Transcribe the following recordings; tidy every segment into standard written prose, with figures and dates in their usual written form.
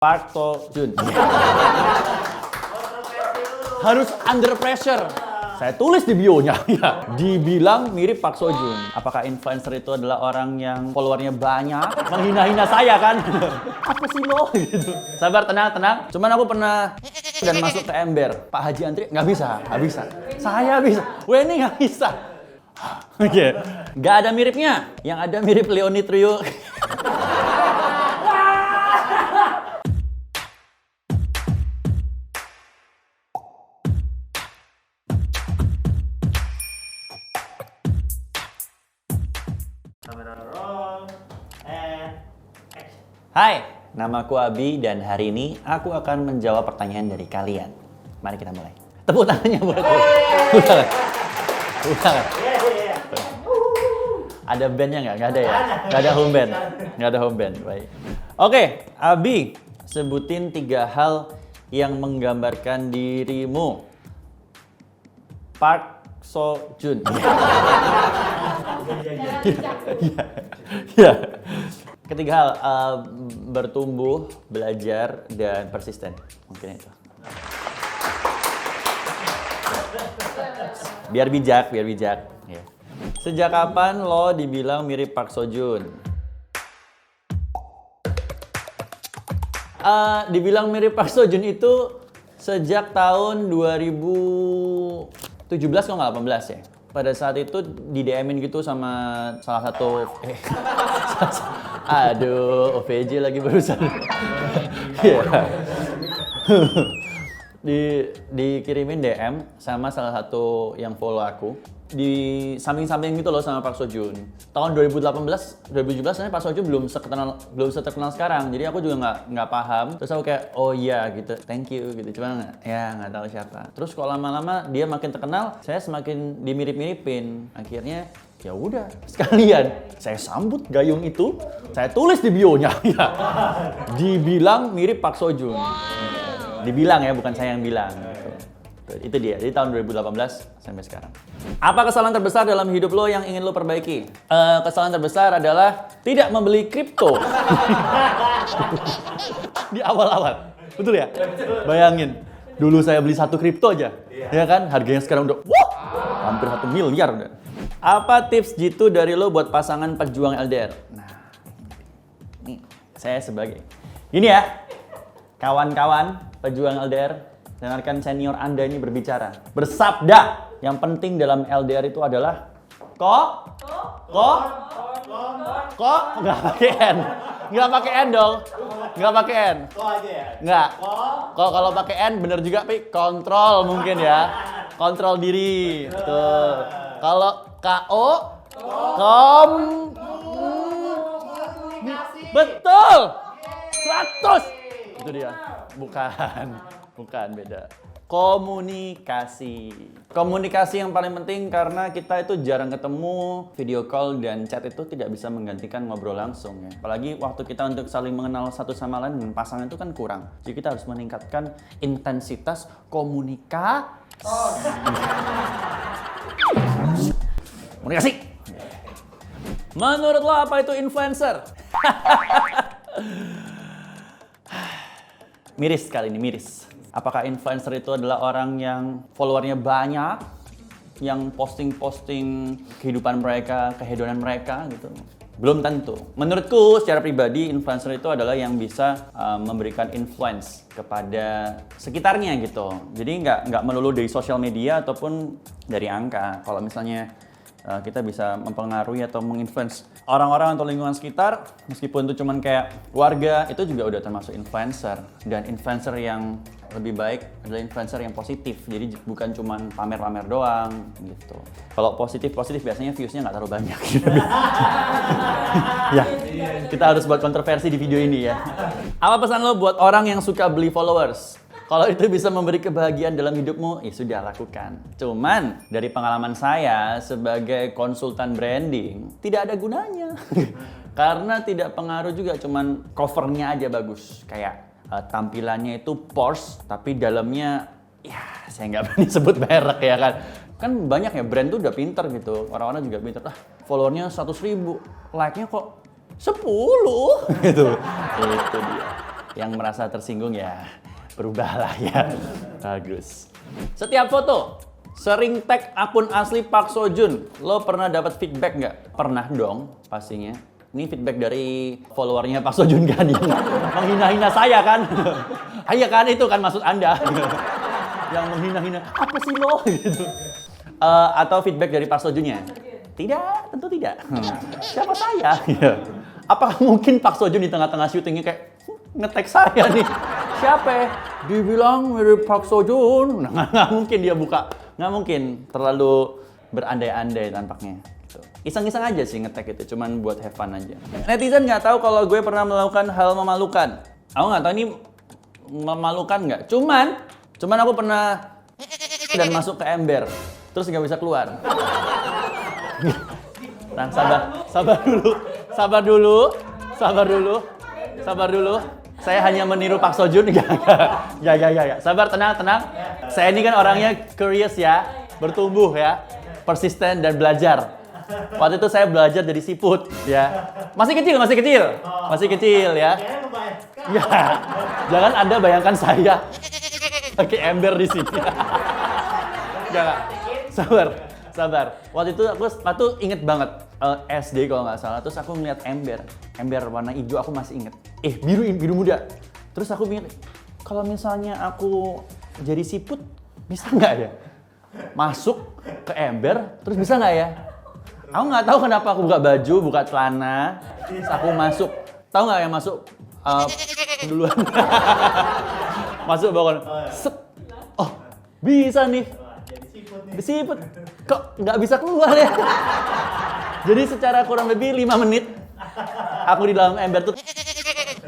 Park So Jun. Harus under pressure. Saya tulis di bio-nya. Ya. Dibilang mirip Park So Jun. Apakah influencer itu adalah orang yang followernya banyak? Menghina-hina saya kan? Apa sih lo? Gitu. Sabar, tenang. Cuman aku pernah dan masuk ke ember. Pak Haji Antri, nggak bisa. Saya bisa. Weni nggak bisa. Oke. Nggak ada miripnya. Yang ada mirip Leonid Rio. Hai, namaku Abi dan hari ini aku akan menjawab pertanyaan dari kalian. Mari kita mulai. Tepuk tangannya buat aku. Bukan. Ada bandnya nggak? Nggak ada ya? Nggak ada home band? Nggak ada home band, baik. Oke, Abi, sebutin 3 hal yang menggambarkan dirimu. Park So Jun. Ya. Ketiga hal, bertumbuh, belajar, dan persisten. Mungkin itu. Biar bijak. Ya. Sejak kapan lo dibilang mirip Park So Jun? Dibilang mirip Park So Jun itu sejak tahun 2017 kalau nggak 18 ya. Pada saat itu di DM-in gitu sama salah satu aduh, OVJ lagi barusan. Dikirimin DM sama salah satu yang follow aku. Di samping-samping gitu loh sama Park So Jun. Tahun 2017 sebenarnya Park So Jun belum seterkenal sekarang. Jadi aku juga nggak paham. Terus aku kayak oh iya gitu, thank you gitu. Cuma nggak tahu siapa. Terus kalau lama-lama dia makin terkenal, saya semakin dimirip-miripin. Akhirnya ya udah sekalian saya sambut gayung itu, saya tulis di bio-nya. Ya. Dibilang mirip Park So Jun. Dibilang ya, bukan saya yang bilang. Itu dia, di tahun 2018 sampai sekarang. Apa kesalahan terbesar dalam hidup lo yang ingin lo perbaiki? Kesalahan terbesar adalah tidak membeli kripto. Di awal-awal, betul ya? Bayangin, dulu saya beli 1 kripto aja, ya kan? Harganya sekarang udah hampir 1 miliar udah. Apa tips jitu dari lo buat pasangan pejuang LDR? Nah, ini saya sebagai gini ya, kawan-kawan pejuang LDR. Dengarkan senior Anda ini berbicara. Bersabda, yang penting dalam LDR itu adalah kok nggak pakai N. Nggak pakai N dong. Nggak pakai N. Kok aja ya? Nggak. Kok kalau pakai N bener juga, Pi. Kontrol mungkin ya. Kontrol diri. Tuh. Kalau KO, betul. 100. Itu dia. Bukan, beda. Komunikasi yang paling penting karena kita itu jarang ketemu, video call dan chat itu tidak bisa menggantikan ngobrol langsung ya. Apalagi waktu kita untuk saling mengenal satu sama lain dengan pasangan itu kan kurang. Jadi kita harus meningkatkan intensitas komunikasi. Menurut lo apa itu influencer? Miris kali ini, miris. Apakah influencer itu adalah orang yang followernya banyak, yang posting kehidupan mereka, kehedonan mereka gitu? Belum tentu. Menurutku secara pribadi influencer itu adalah yang bisa memberikan influence kepada sekitarnya gitu. Jadi nggak melulu dari sosial media ataupun dari angka. Kalau misalnya kita bisa mempengaruhi atau menginfluence orang-orang atau lingkungan sekitar, meskipun itu cuman kayak warga, itu juga udah termasuk influencer. Dan influencer yang lebih baik adalah influencer yang positif, jadi bukan cuman pamer-pamer doang gitu. Kalau positif biasanya views-nya nggak terlalu banyak. Ya, kita harus buat kontroversi di video ini ya. Apa pesan lo buat orang yang suka beli followers? Kalau itu bisa memberi kebahagiaan dalam hidupmu, ya sudah lakukan. Cuman dari pengalaman saya sebagai konsultan branding, tidak ada gunanya. Karena tidak pengaruh juga, cuman covernya aja bagus. Kayak tampilannya itu Porsche, tapi dalamnya, ya saya nggak berani sebut merek ya kan. Kan banyak ya, brand tuh udah pinter gitu. Orang-orang juga pinter, followernya 100.000, like-nya kok 10 gitu. Itu dia. Yang merasa tersinggung ya berubahlah ya. Bagus. Setiap foto sering tag akun asli Park Seo Joon. Lo pernah dapat feedback nggak? Pernah dong pastinya. Ini feedback dari followernya Park Seo Joon kan yang menghina-hina saya kan. Iya kan, itu kan maksud Anda. Yang menghina-hina, apa sih lo? Gitu. Atau feedback dari Park Seo Joon-nya? Tidak, tentu tidak. Siapa saya? Apakah mungkin Park Seo Joon di tengah-tengah syutingnya kayak nge-tag saya nih? Siapa? Dibilang mirip Park Seo Joon. Nggak mungkin dia buka. Nggak mungkin. Terlalu berandai-andai tampaknya. Iseng-iseng aja sih nge-tag itu, cuman buat have fun aja. Netizen nggak tahu kalau gue pernah melakukan hal memalukan. Aku nggak tahu ini memalukan nggak. Cuman aku pernah dan masuk ke ember, terus nggak bisa keluar. Nah, sabar dulu. Saya hanya meniru Park Seo Joon. Ya. Sabar, tenang. Saya ini kan orangnya curious ya, bertumbuh ya, persisten dan belajar. Waktu itu saya belajar jadi siput ya. Masih kecil ya. Ya. Jangan Anda bayangkan saya pakai ember di sini. Enggak. Sabar. Waktu itu aku inget banget SD kalau nggak salah. Terus aku ngeliat ember warna hijau, aku masih inget. Biru muda. Terus aku inget, kalau misalnya aku jadi siput bisa nggak ya? Masuk ke ember, terus bisa nggak ya? Aku nggak tahu kenapa aku buka baju, buka celana, terus aku masuk. Tahu nggak yang masuk? Duluan. Masuk bawah. Set. Oh, bisa nih. Disiput. Kok nggak bisa keluar ya? Jadi secara kurang lebih 5 menit aku di dalam ember tuh.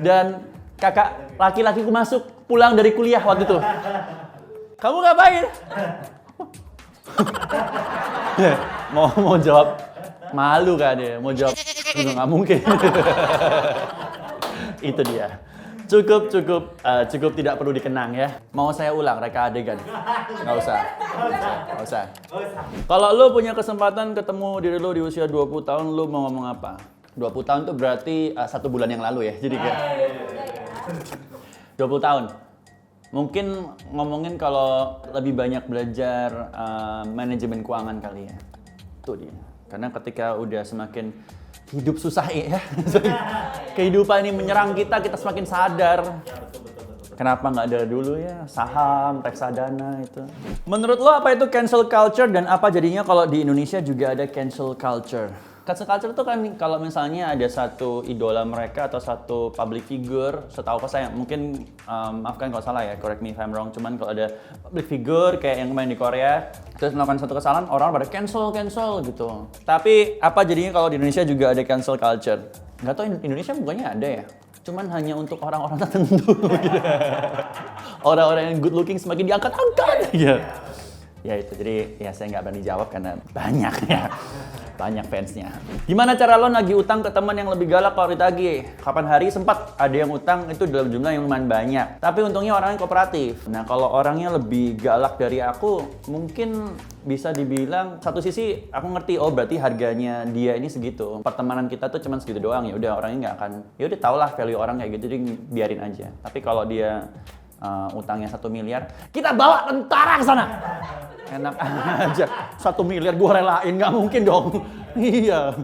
Dan kakak laki-lakiku masuk pulang dari kuliah waktu itu. Kamu ngapain? mau jawab malu kan dia, mau jawab nggak mungkin. Itu dia. Cukup tidak perlu dikenang ya. Mau saya ulang reka adegan? Nggak usah. Kalau lu punya kesempatan ketemu diri lu di usia 20 tahun, lu mau ngomong apa? 20 tahun tuh berarti 1 bulan yang lalu ya. Jadi kayak 20 tahun. Mungkin ngomongin kalau lebih banyak belajar manajemen keuangan kali ya. Itu dia. Karena ketika udah semakin hidup susah ya. Kehidupan ini menyerang kita semakin sadar. Kenapa nggak dari dulu ya? Saham, reksadana itu. Menurut lo apa itu cancel culture dan apa jadinya kalau di Indonesia juga ada cancel culture? Cancel culture itu kan kalau misalnya ada satu idola mereka atau satu public figure, setahu saya mungkin maafkan kalau salah ya, correct me if I'm wrong, cuman kalau ada public figure kayak yang main di Korea terus melakukan satu kesalahan, orang pada cancel gitu. Tapi apa jadinya kalau di Indonesia juga ada cancel culture? Nggak tahu, Indonesia bukannya ada ya, cuman hanya untuk orang-orang tertentu gitu. Orang-orang yang good looking semakin diangkat-angkat gitu. Ya itu, jadi ya saya nggak berani jawab karena banyak fansnya. Gimana cara lo nagih utang ke teman yang lebih galak kalau ditagih? Kapan hari sempat ada yang utang itu dalam jumlah yang lumayan banyak, tapi untungnya orangnya kooperatif. Nah kalau orangnya lebih galak dari aku, mungkin bisa dibilang satu sisi aku ngerti, oh berarti harganya dia ini segitu, pertemanan kita tuh cuma segitu doang, ya udah orangnya nggak akan, ya udah tau lah value orang kayak gitu, jadi biarin aja. Tapi kalau dia utangnya 1 miliar, kita bawa tentara ke sana. Enak aja, 1 miliar gue relain, nggak mungkin dong. Iya.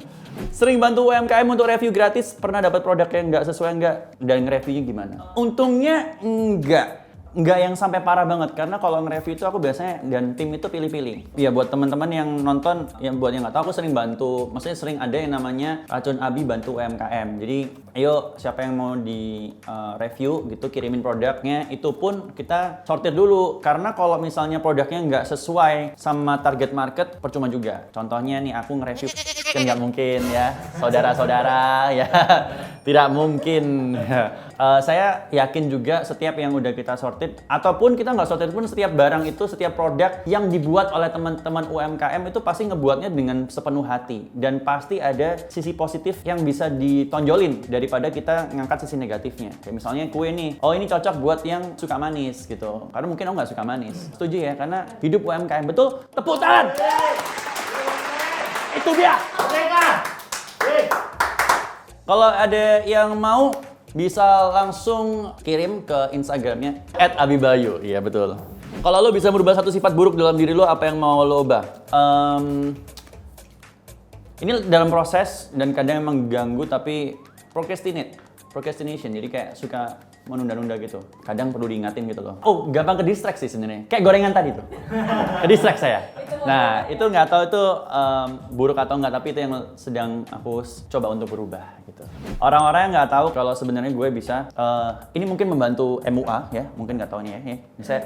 Sering bantu UMKM untuk review gratis, pernah dapat produk yang nggak sesuai nggak? Dan nge-reviewnya gimana? Untungnya nggak yang sampai parah banget, karena kalau nge-review itu aku biasanya dan tim itu pilih-pilih. Iya, buat teman-teman yang nonton, yang buat yang nggak tahu, aku sering bantu. Maksudnya sering ada yang namanya Racun Abi bantu UMKM. Jadi ayo siapa yang mau di review gitu, kirimin produknya, itu pun kita sortir dulu. Karena kalau misalnya produknya nggak sesuai sama target market, percuma juga. Contohnya nih aku nge-review, kan nggak mungkin ya, saudara-saudara ya, tidak mungkin. Saya yakin juga setiap yang udah kita sortir, ataupun kita nggak sortir pun, setiap barang itu, setiap produk yang dibuat oleh teman-teman UMKM itu pasti ngebuatnya dengan sepenuh hati. Dan pasti ada sisi positif yang bisa ditonjolin daripada kita ngangkat sisi negatifnya. Kayak misalnya kue nih, oh ini cocok buat yang suka manis gitu. Karena mungkin aku nggak suka manis. Setuju ya, karena hidup UMKM. Betul? Tepuk tangan! Itu dia! Kalau ada yang mau bisa langsung kirim ke Instagramnya @abibayu. Iya betul. Kalau lo bisa merubah satu sifat buruk dalam diri lo, apa yang mau lo ubah? Ini dalam proses dan kadang emang ganggu, tapi procrastination. Jadi kayak suka menunda-nunda gitu. Kadang perlu diingatin gitu loh. Oh, gampang ke distract sih sebenarnya. Kayak gorengan tadi tuh. Ke distract saya. Nah, itu nggak tahu itu buruk atau nggak, tapi itu yang sedang aku coba untuk berubah gitu. Orang-orang yang nggak tahu kalau sebenarnya gue bisa, ini mungkin membantu MUA ya, mungkin nggak tahu nih ya.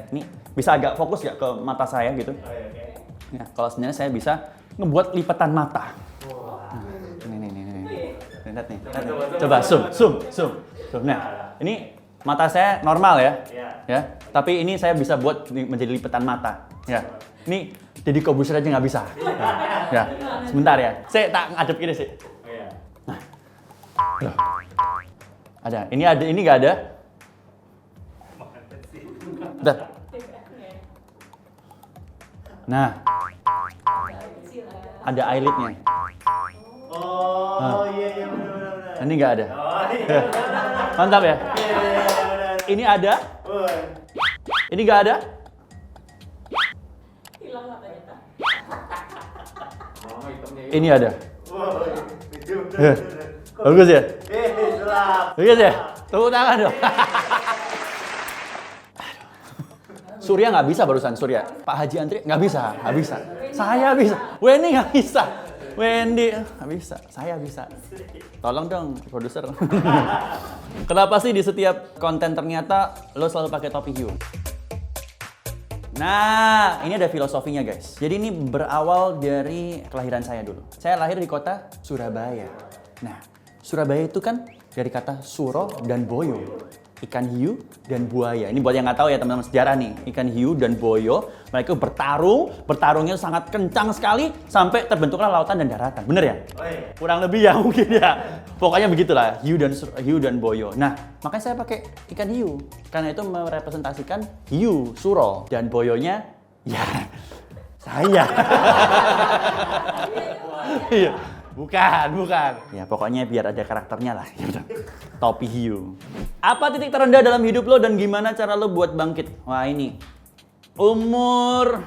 Ini bisa agak fokus nggak ke mata saya gitu. Ya, kalau sebenarnya saya bisa ngebuat lipatan mata. Nih. Lihat nih. Coba zoom. Nah, ini mata saya normal ya. Ya. Tapi ini saya bisa buat menjadi lipatan mata. Ya. Ini jadi Corbuzier aja nggak bisa. Ya. Sebentar ya. Saya tak ngadep gini sih. Nah. Loh. Ada. Ini nggak ada. Bentar. Nah. Ada eyelidnya. Oh iya benar. Ini nggak ada. Mantap ya. Ini ada. Ini nggak ada. Hilang katanya. Ini ada. Bagus ya? Bagus ya? Tepuk tangan dong. Surya nggak bisa barusan, Surya. Pak Haji Antri nggak bisa. Saya bisa. Wendy nggak bisa. Wendy nggak bisa. Saya bisa. Tolong dong, produser. Kenapa sih di setiap konten ternyata lo selalu pakai topi hiu? Nah, ini ada filosofinya guys. Jadi ini berawal dari kelahiran saya dulu. Saya lahir di kota Surabaya. Nah, Surabaya itu kan dari kata suro dan boyo. Ikan hiu dan buaya. Ini buat yang nggak tahu ya teman-teman sejarah nih. Ikan hiu dan boyo, mereka bertarungnya sangat kencang sekali sampai terbentuklah lautan dan daratan. Bener ya? Kurang lebih ya mungkin ya. Pokoknya begitulah, hiu dan boyo. Nah, makanya saya pakai ikan hiu karena itu merepresentasikan hiu, suro, dan boyonya ya saya. Iya. Bukan. Ya pokoknya biar ada karakternya lah. Topi hiu. Apa titik terendah dalam hidup lo dan gimana cara lo buat bangkit? Wah ini. Umur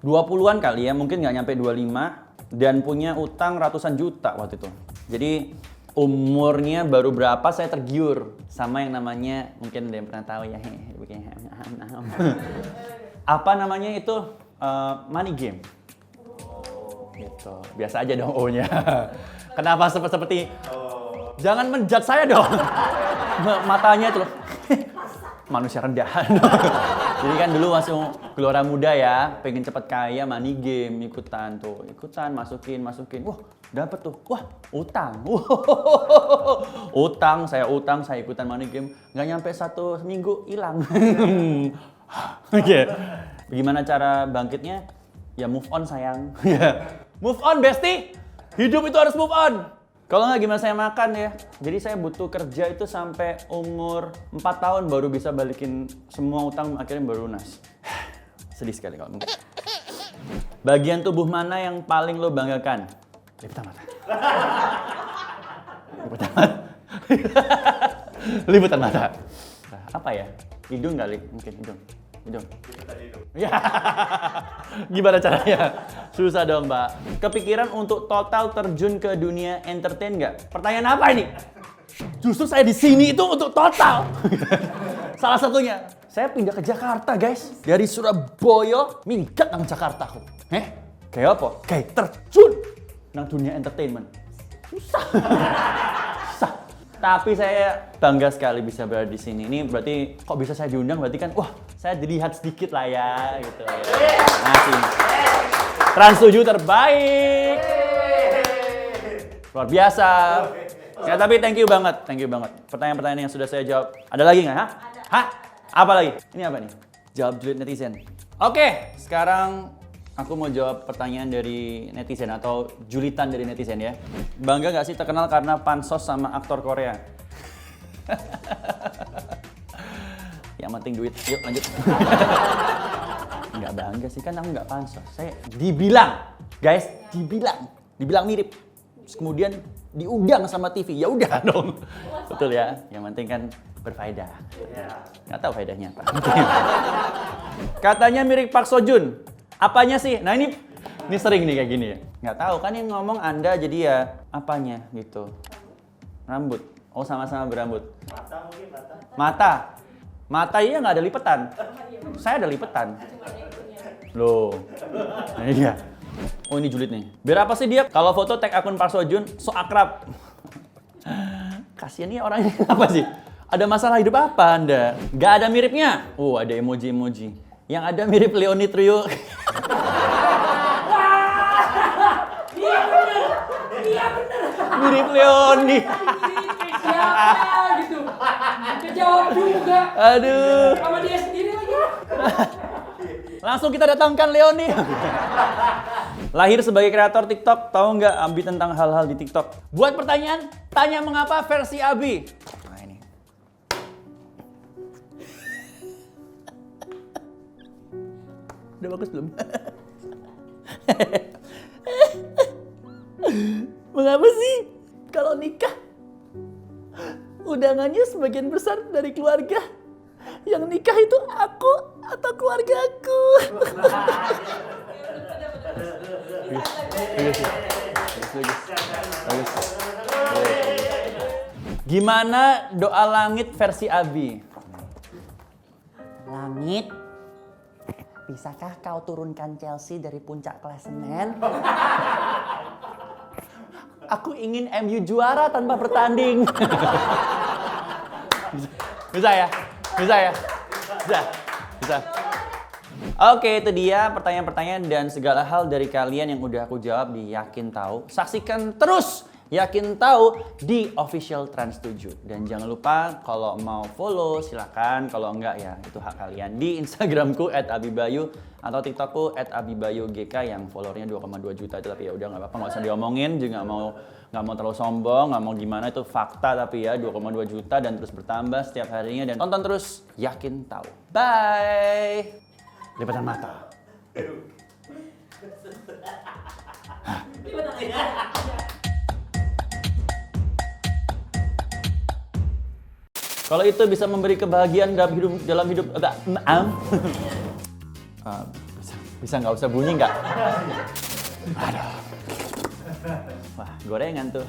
20-an kali ya, mungkin nggak nyampe 25. Dan punya utang ratusan juta waktu itu. Jadi umurnya baru berapa saya tergiur sama yang namanya, mungkin ada yang pernah tahu ya. Apa namanya itu? Money game. Gitu. Biasa aja dong O-nya. Kenapa seperti jangan menjudge saya dong. Matanya itu loh. Manusia rendah. Jadi kan dulu masih gelora muda ya, pengen cepet kaya, money game, ikutan, masukin. Wah, dapet tuh. Wah, utang. Utang, saya ikutan money game. Nggak nyampe 1 minggu hilang. Oke. Bagaimana cara bangkitnya? Ya move on sayang. Move on bestie. Hidup itu harus move on. Kalau nggak gimana saya makan ya. Jadi saya butuh kerja itu sampai umur 4 tahun baru bisa balikin semua utang, akhirnya baru lunas. Sedih sekali kalau mungkin. Bagian tubuh mana yang paling lo banggakan? Liputan mata. Liputan mata. Apa ya? Hidung kali, mungkin hidung. Ya, gimana caranya? Susah dong, Mbak. Kepikiran untuk total terjun ke dunia entertain nggak? Pertanyaan apa ini? Justru saya di sini itu untuk total. Salah satunya, saya pindah ke Jakarta, guys. Dari Surabaya, minggat nang Jakarta aku. Kayak apa? Kayak terjun nang dunia entertainment. Susah. Tapi saya bangga sekali bisa berada di sini. Ini berarti kok bisa saya diundang, berarti kan wah, saya dilihat sedikit lah ya gitu ya. Masih. Trans 7 terbaik. Luar biasa. Ya tapi thank you banget. Pertanyaan-pertanyaan yang sudah saya jawab. Ada lagi nggak? Hah? Apa lagi? Ini apa nih? Jawab julid netizen. Oke, sekarang aku mau jawab pertanyaan dari netizen atau julitan dari netizen ya. Bangga gak sih terkenal karena pansos sama aktor Korea? Yang penting duit. Yuk lanjut. Nggak bangga sih, kan aku nggak pansos. Saya dibilang, guys, dibilang mirip. Terus kemudian diundang sama TV, ya udah dong. Betul ya, yang penting kan berfaedah. Nggak tahu faedahnya apa. Katanya mirip Park Seo Joon. Apanya sih? Nah ini sering nih kayak gini ya. Nggak tahu kan yang ngomong Anda, jadi ya apanya gitu. Rambut. Oh sama-sama berambut. Mata mungkin mata. Mata. Mata iya nggak ada lipetan. Saya ada lipetan. Loh. Nah, iya. Oh ini julid nih. Biar apa sih dia kalau foto tag akun Park Seo Joon so akrab. Kasian nih orangnya apa sih? Ada masalah hidup apa Anda? Gak ada miripnya. Ada emoji-emoji. Yang ada mirip Leonid Trio. Iya bener. Mirip Leoni. Kayak siapa gitu. Kejawab juga. Aduh. Sama dia sendiri lagi. Langsung kita datangkan Leoni. Lahir sebagai kreator TikTok, tahu nggak Abi tentang hal-hal di TikTok? Buat pertanyaan, tanya mengapa versi Abi. Nah ini. Udah bagus belum? Mengapa sih kalau nikah undangannya sebagian besar dari keluarga? Yang nikah itu aku atau keluarga aku? Bagus. Gimana doa langit versi Abi? Langit, bisakah kau turunkan Chelsea dari puncak klasemen? Aku ingin MU juara tanpa bertanding. Bisa ya? Bisa. Oke, itu dia pertanyaan-pertanyaan dan segala hal dari kalian yang udah aku jawab di Yakin Tahu. Saksikan terus Yakin Tahu di official Trans 7. Dan jangan lupa kalau mau follow silakan, kalau enggak ya itu hak kalian. Di Instagramku @abibayu atau TikTokku @abibayugk yang followernya 2,2 juta itu, tapi ya udah nggak apa-apa, nggak usah diomongin, juga nggak mau terlalu sombong, nggak mau gimana, itu fakta tapi ya 2,2 juta dan terus bertambah setiap harinya, dan tonton terus Yakin Tahu. Bye. Lipatan mata. Kalau itu bisa memberi kebahagiaan dalam hidup agak bisa nggak usah bunyi nggak? Aduh. Wah, gorengan tuh.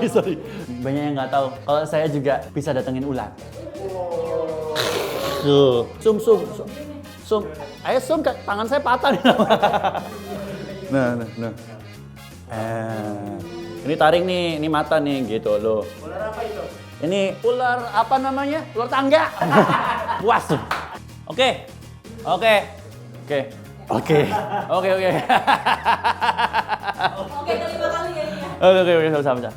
sorry. Banyak yang nggak tahu. Kalau saya juga bisa datengin ular. Tuh. Sum. Ayo sum, tangan saya patah nih. Nah. Ini taring nih, ini mata nih gitu loh. Ular apa itu? Ini ular apa namanya? Ular tangga. Puas. Oke, Oke, kelima kali ya ini ya. Oke, sama-sama.